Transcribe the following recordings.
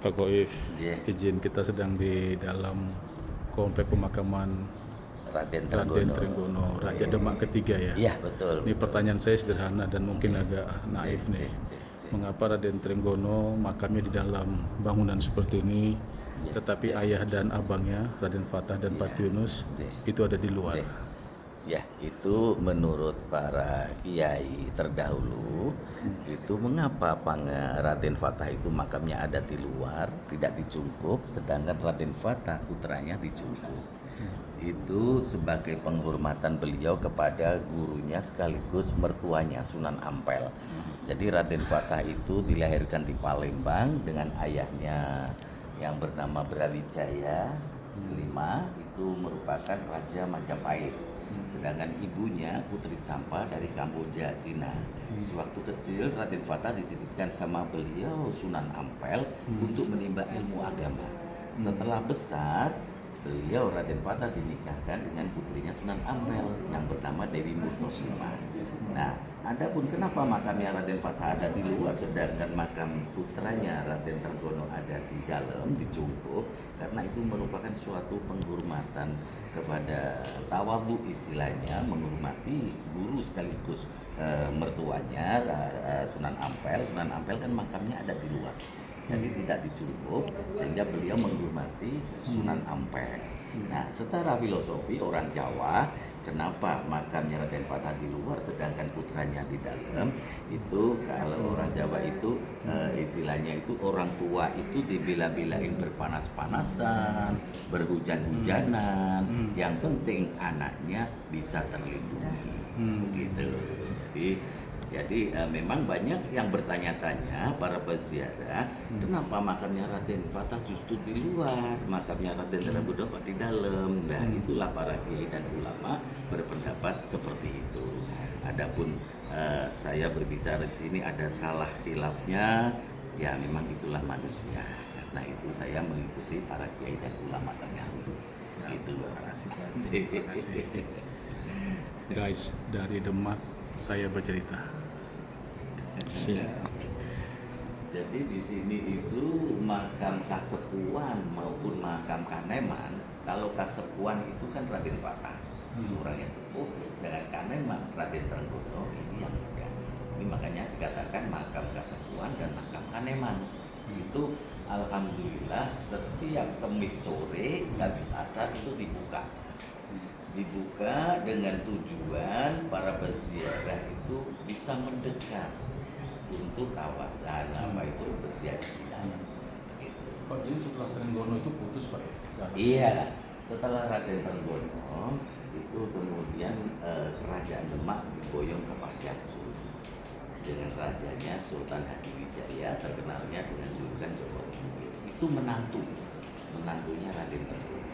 Pak Goif, Iya. izin kita sedang di dalam komplek pemakaman Raden Raden Trenggono. Trenggono, Raja Demak ketiga ya. Iya, betul. Ini pertanyaan saya sederhana dan mungkin agak naif nih. Mengapa Raden Trenggono makamnya di dalam bangunan seperti ini, tetapi ayah dan abangnya Raden Fatah dan Pati Yunus itu ada di luar? Ya, itu menurut para kiai terdahulu, itu mengapa Raden Fatah itu makamnya ada di luar, tidak dicungkup, sedangkan Raden Fatah putranya dicungkup. Itu sebagai penghormatan beliau kepada gurunya sekaligus mertuanya Sunan Ampel. Jadi Raden Fatah itu dilahirkan di Palembang dengan ayahnya yang bernama Brawijaya V, itu merupakan Raja Majapahit. Sedangkan ibunya Putri Campa dari Kamboja, Cina. Waktu kecil Raden Fatah dititipkan sama beliau Sunan Ampel untuk menimba ilmu agama. Setelah besar, beliau Raden Fatah dinikahkan dengan putrinya Sunan Ampel yang bernama Dewi Murtosima. Nah, adapun kenapa makamnya Raden Fatah ada di luar sedangkan makam putranya Raden Trenggono ada di dalam, dicungkup, karena itu merupakan suatu penghormatan kepada tawadhu, istilahnya menghormati guru sekaligus mertuanya Sunan Ampel. Sunan Ampel kan makamnya ada di luar, jadi tidak dicungkup, sehingga beliau menghormati Sunan Ampel. Nah, secara filosofi orang Jawa, kenapa makamnya Raden Fatah di luar sedangkan putranya di dalam? Itu kalau orang Jawa itu istilahnya itu orang tua itu dibela-belain berpanas-panasan, berhujan-hujanan, yang penting anaknya bisa terlindungi. Begitu. Jadi memang banyak yang bertanya-tanya para peziarah, kenapa makamnya Raden Fatah justru di luar, makamnya Raden Trenggono kok di dalam. Nah, itulah para kiai dan ulama berpendapat seperti itu. Adapun saya berbicara di sini ada salah khilafnya, ya memang itulah manusia. Karena itu saya mengikuti para kiai dan ulama terdahulu. Itu. Guys, dari Demak saya bercerita. Jadi di sini itu makam Kasepuan maupun makam Kaneman. Kalau Kasepuan itu kan Raden Fatah, orang yang sepuh, dengan Kaneman Raden Trenggono ini yang muda. Ini makanya dikatakan makam Kasepuan dan makam Kaneman. Itu alhamdulillah setiap Kamis sore habis asar itu dibuka dengan tujuan para peziarah itu bisa mendekat untuk kawasan apa itu berziarah di dalam. Pak, jadi setelah Trenggono itu putus Pak ya? Iya, setelah Raden Trenggono itu kemudian kerajaan Demak diboyong ke Pajang dengan rajanya Sultan Hadiwijaya, terkenalnya dengan julukan Joko Tingkir. Itu menantunya Raden Trenggono.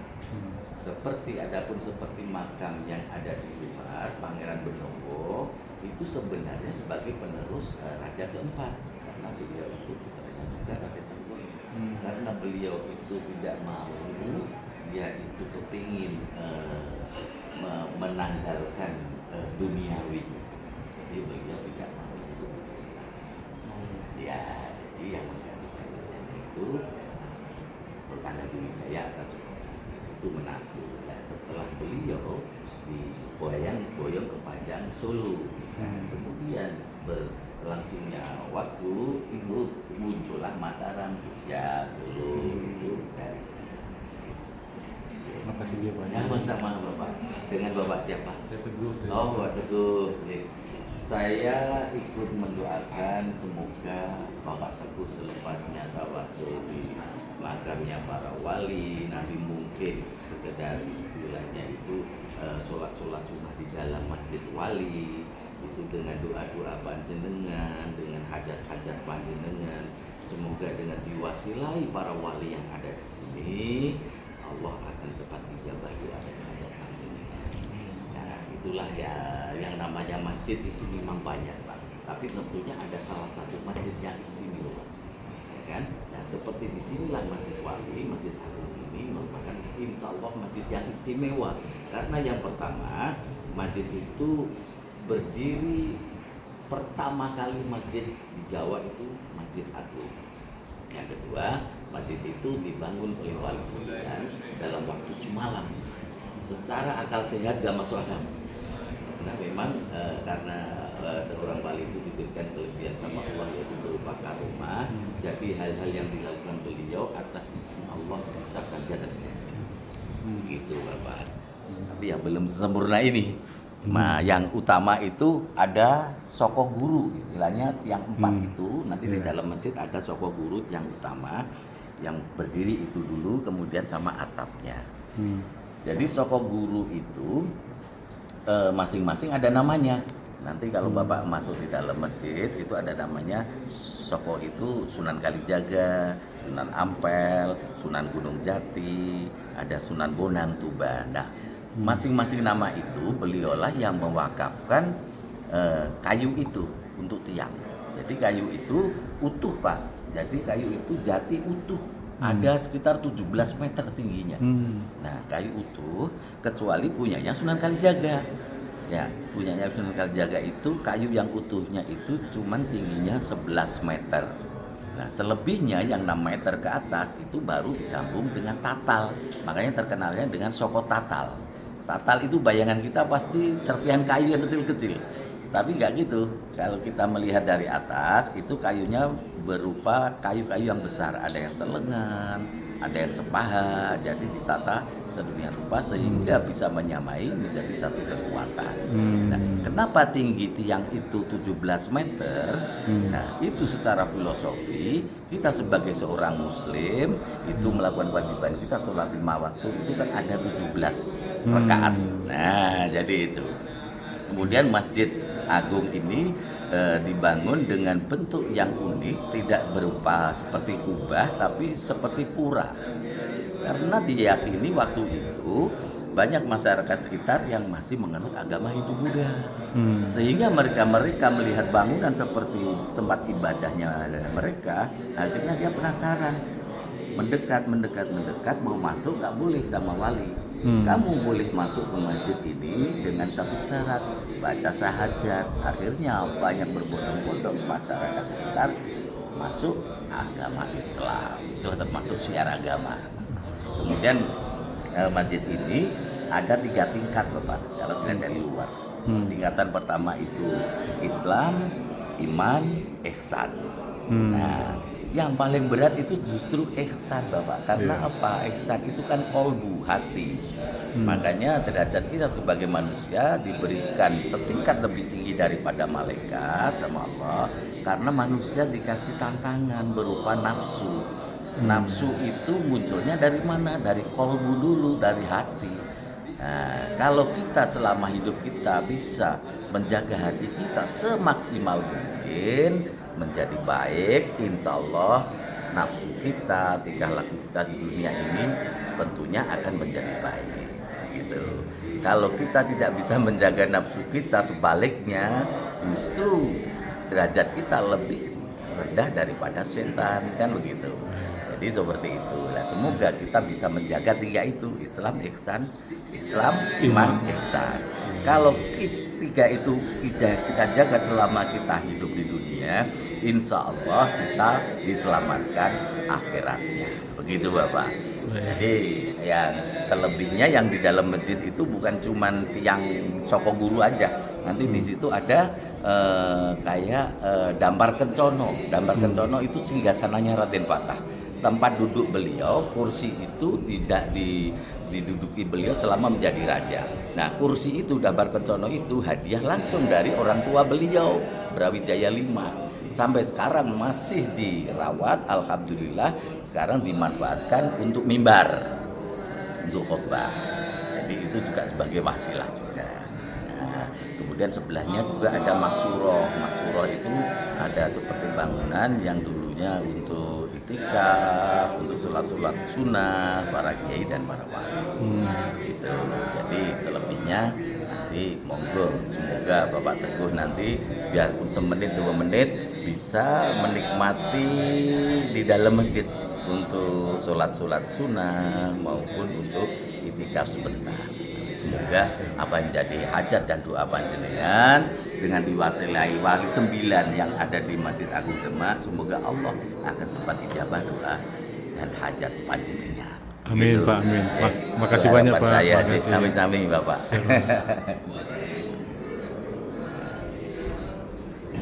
Seperti makam yang ada di luar, Pangeran Benowo itu sebenarnya sebagai penerus Raja keempat, karena beliau itu putranya juga Raden Trenggono. Karena beliau itu tidak mau, dia itu kepingin menanggalkan duniawi, jadi beliau tidak mau itu menjadi raja. Ya, jadi yang menggantikan rajanya itu Sultan Hadiwijaya atau itu menantu. Nah, setelah beliau diboyong ke Pajang Solo, kemudian berlangsungnya waktu itu muncullah Mataram, Jogja, Solo itu dari. Terima kasih dia Pak. Sama-sama Bapak. Dengan Bapak siapa? Saya Teguh. Oh, Pak Teguh. Saya ikut mendoakan semoga Bapak Teguh selepasnya tawasul di makamnya para wali, nanti mungkin sekedar istilahnya itu sholat-sholat sunnah di dalam masjid wali, itu dengan doa-doa panjenengan, dengan hajat-hajat panjenengan, semoga dengan diwasilai para wali yang ada di sini, Allah akan cepat dijabah doa dan hajat panjenengan. Nah, itulah ya yang namanya masjid itu memang banyak Pak, tapi tentunya ada salah satu masjid yang istimewa, ya kan? Nah, seperti di sinilah Masjid Wali, Masjid Agung ini merupakan insya Allah masjid yang istimewa, karena yang pertama masjid itu berdiri pertama kali masjid di Jawa itu Masjid Agung. Yang kedua, masjid itu dibangun oleh Wali Songo dalam waktu semalam. Secara akal sehat gak masuk akal. Karena memang karena seorang wali itu diberikan kelebihan sama Allah yaitu berupa karomah. Jadi hal-hal yang dilakukan beliau atas izin Allah bisa saja terjadi. Gitu Bapak. Tapi yang belum sempurna ini. Nah, yang utama itu ada soko guru, istilahnya yang 4 itu. Nanti di dalam masjid ada soko guru yang utama, yang berdiri itu dulu, kemudian sama atapnya. Jadi soko guru itu masing-masing ada namanya. Nanti kalau Bapak masuk di dalam masjid itu ada namanya. Soko itu Sunan Kalijaga, Sunan Ampel, Sunan Gunung Jati, ada Sunan Bonang Tuban. Nah, masing-masing nama itu beliaulah yang mewakafkan kayu itu untuk tiang. Jadi kayu itu utuh Pak. Jadi kayu itu jati utuh. Ada sekitar 17 meter tingginya. Nah, kayu utuh kecuali punyanya Sunan Kalijaga. Ya, punyanya Sunan Kalijaga itu kayu yang utuhnya itu cuman tingginya 11 meter. Nah, selebihnya yang 6 meter ke atas itu baru disambung dengan tatal. Makanya terkenalnya dengan soko tatal. Tatal itu bayangan kita pasti serpihan kayu yang kecil-kecil. Tapi nggak gitu. Kalau kita melihat dari atas, itu kayunya berupa kayu-kayu yang besar. Ada yang selengan, ada yang sepaha. Jadi ditata sedemikian rupa sehingga bisa menyamai menjadi satu kekuatan. Nah, kenapa tinggi tiang itu 17 meter? Nah, itu secara filosofi kita sebagai seorang muslim itu melakukan kewajiban kita sholat 5 waktu itu kan ada 17 rakaat. Nah, jadi itu. Kemudian Masjid Agung ini dibangun dengan bentuk yang unik, tidak berupa seperti kubah tapi seperti pura. Karena diyakini waktu itu banyak masyarakat sekitar yang masih menganut agama Hindu-Buddha. Sehingga mereka melihat bangunan seperti tempat ibadahnya mereka, akhirnya dia penasaran. Mendekat, mau masuk nggak boleh sama wali. Kamu boleh masuk ke masjid ini dengan satu syarat, baca syahadat. Akhirnya banyak berbondong-bondong masyarakat sekitar masuk agama Islam. Itu termasuk syiar agama. Kemudian masjid ini ada 3 tingkat Bapak, kalau dilihat dari luar. Tingkatan pertama itu Islam, iman, ihsan. Nah, yang paling berat itu justru ihsan Bapak. Karena apa? Ihsan itu kan kolbu, hati. Makanya derajat kita sebagai manusia diberikan setingkat lebih tinggi daripada malaikat sama Allah. Karena manusia dikasih tantangan berupa nafsu. Nafsu itu munculnya dari mana? Dari kolbu dulu, dari hati. Nah, kalau kita selama hidup kita bisa menjaga hati kita semaksimal mungkin menjadi baik, insya Allah nafsu kita, tingkah laku kita di dunia ini tentunya akan menjadi baik. Gitu. Kalau kita tidak bisa menjaga nafsu kita, sebaliknya justru derajat kita lebih rendah daripada setan, kan begitu. Jadi seperti itu. Nah, semoga kita bisa menjaga 3 itu, Islam, ihsan, Islam, iman, ihsan. Kalau 3 itu kita jaga selama kita hidup di dunia, insya Allah kita diselamatkan akhiratnya. Begitu Bapak. Jadi yang selebihnya yang di dalam masjid itu bukan cuman tiang soko guru aja. Nanti di situ ada kayak Dampar Kencono. Dampar Kencono itu singgasananya Raden Fatah. Tempat duduk beliau, kursi itu tidak diduduki beliau selama menjadi raja. Nah, kursi itu Dampar Kencono itu hadiah langsung dari orang tua beliau, Brawijaya V. Sampai sekarang masih dirawat, alhamdulillah. Sekarang dimanfaatkan untuk mimbar, untuk khotbah. Jadi itu juga sebagai wasilah juga. Nah, kemudian sebelahnya juga ada Maksuroh. Maksuroh itu ada seperti bangunan yang dulunya untuk itikaf, untuk sholat-sholat sunnah para kiai dan para wali. Gitu. Jadi selebihnya nanti monggo, semoga Bapak Teguh nanti biarpun semenit 2 menit bisa menikmati di dalam masjid untuk sholat-sholat sunnah maupun untuk itikaf sebentar. Nanti Semoga apa yang jadi hajat dan doa panjenengan dengan diwasilai wali 9 yang ada di Masjid Agung Demak, semoga Allah akan cepat ijabah doa dan hajat panjenengan. Amin Gitu. Pak, amin. Eh, Makasih itu banyak harapan Pak. Saya, Makasih. sami-sami Bapak.